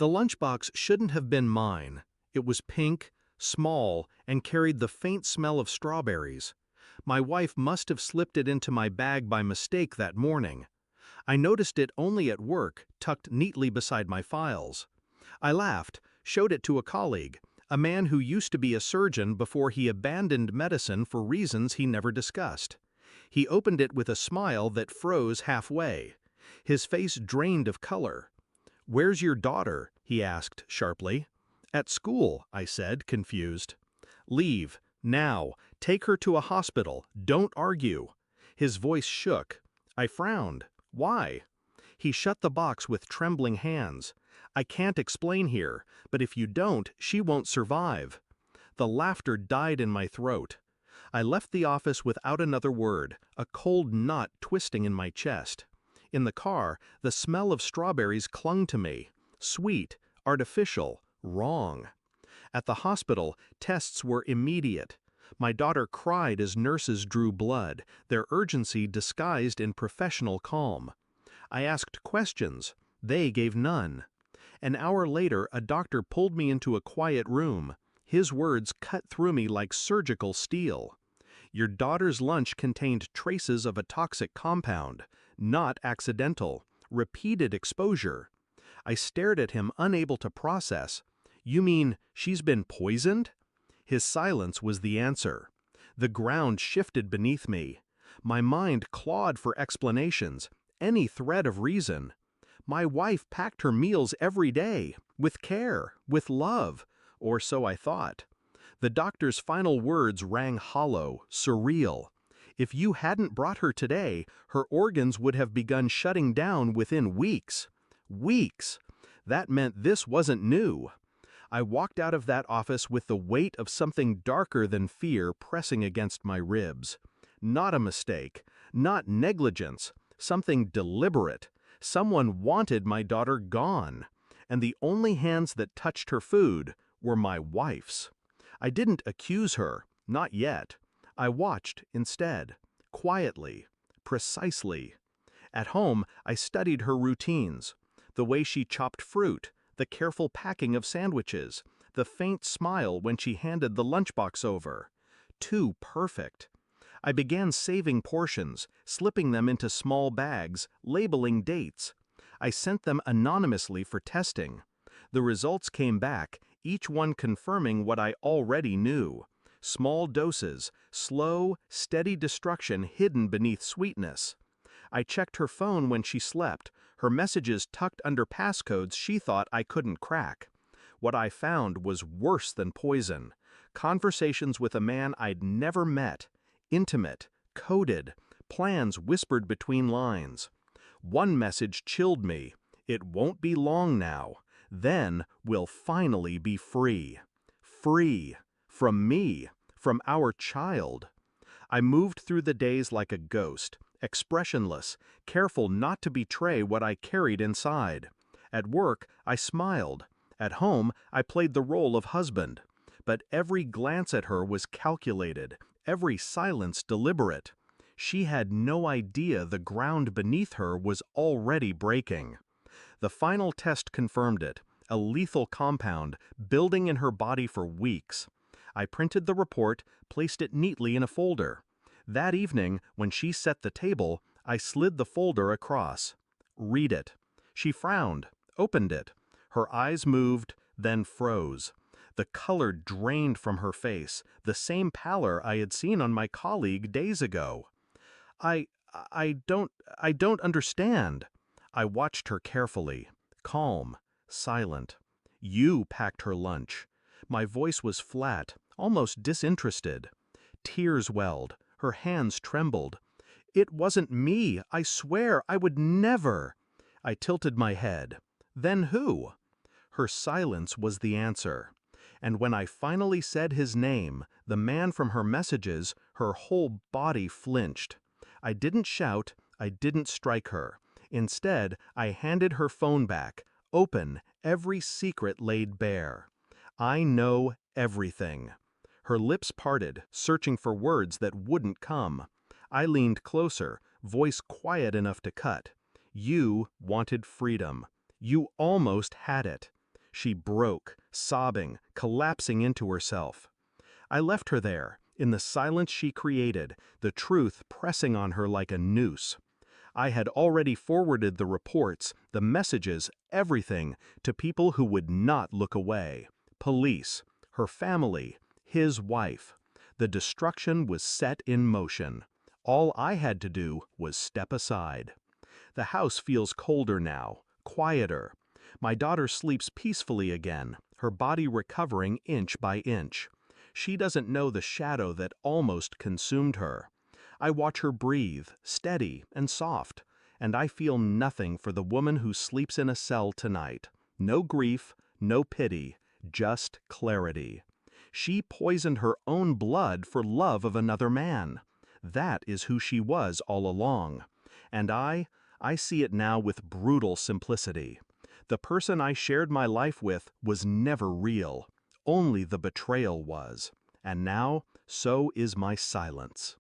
The lunchbox shouldn't have been mine. It was pink, small, and carried the faint smell of strawberries. My wife must have slipped it into my bag by mistake that morning. I noticed it only at work, tucked neatly beside my files. I laughed, showed it to a colleague, a man who used to be a surgeon before he abandoned medicine for reasons he never discussed. He opened it with a smile that froze halfway. His face drained of color. "Where's your daughter?" he asked sharply. "At school," I said, confused. "Leave, now. Take her to a hospital. Don't argue." His voice shook. I frowned. "Why?" He shut the box with trembling hands. "I can't explain here, but if you don't, she won't survive." The laughter died in my throat. I left the office without another word, a cold knot twisting in my chest. In the car, the smell of strawberries clung to me. Sweet, artificial, wrong. At the hospital, tests were immediate. My daughter cried as nurses drew blood, their urgency disguised in professional calm. I asked questions. They gave none. An hour later, a doctor pulled me into a quiet room. His words cut through me like surgical steel. "Your daughter's lunch contained traces of a toxic compound, not accidental, repeated exposure." I stared at him, unable to process. "You mean she's been poisoned?" His silence was the answer. The ground shifted beneath me. My mind clawed for explanations, any thread of reason. My wife packed her meals every day, with care, with love, or so I thought. The doctor's final words rang hollow, surreal. If you hadn't brought her today, her organs would have begun shutting down within weeks. Weeks! That meant this wasn't new. I walked out of that office with the weight of something darker than fear pressing against my ribs. Not a mistake, not negligence, something deliberate. Someone wanted my daughter gone, and the only hands that touched her food were my wife's. I didn't accuse her, not yet. I watched instead, quietly, precisely. At home, I studied her routines, the way she chopped fruit, the careful packing of sandwiches, the faint smile when she handed the lunchbox over. Too perfect. I began saving portions, slipping them into small bags, labeling dates. I sent them anonymously for testing. The results came back, each one confirming what I already knew. Small doses, slow, steady destruction hidden beneath sweetness. I checked her phone when she slept, her messages tucked under passcodes she thought I couldn't crack. What I found was worse than poison. Conversations with a man I'd never met. Intimate, coded, plans whispered between lines. One message chilled me. "It won't be long now. Then we'll finally be free." Free. From me. From our child. I moved through the days like a ghost, expressionless, careful not to betray what I carried inside. At work, I smiled. At home, I played the role of husband. But every glance at her was calculated, every silence deliberate. She had no idea the ground beneath her was already breaking. The final test confirmed it, a lethal compound, building in her body for weeks. I printed the report, placed it neatly in a folder. That evening, when she set the table, I slid the folder across. "Read it." She frowned, opened it. Her eyes moved, then froze. The color drained from her face, the same pallor I had seen on my colleague days ago. I, I don't understand." I watched her carefully, calm, silent. "You packed her lunch." My voice was flat, almost disinterested. Tears welled, her hands trembled. "It wasn't me, I swear, I would never." I tilted my head. "Then who?" Her silence was the answer. And when I finally said his name, the man from her messages, her whole body flinched. I didn't shout, I didn't strike her. Instead, I handed her phone back, open, every secret laid bare. "I know everything." Her lips parted, searching for words that wouldn't come. I leaned closer, voice quiet enough to cut. "You wanted freedom. You almost had it. She broke, sobbing, collapsing into herself. I left her there, in the silence she created, the truth pressing on her like a noose. I had already forwarded the reports, the messages, everything, to people who would not look away. Police, her family, his wife. The destruction was set in motion. All I had to do was step aside. The house feels colder now, quieter. My daughter sleeps peacefully again, her body recovering inch by inch. She doesn't know the shadow that almost consumed her. I watch her breathe, steady and soft, and I feel nothing for the woman who sleeps in a cell tonight. No grief, no pity, just clarity. She poisoned her own blood for love of another man. That is who she was all along. And I see it now with brutal simplicity. The person I shared my life with was never real. Only the betrayal was. And now, so is my silence.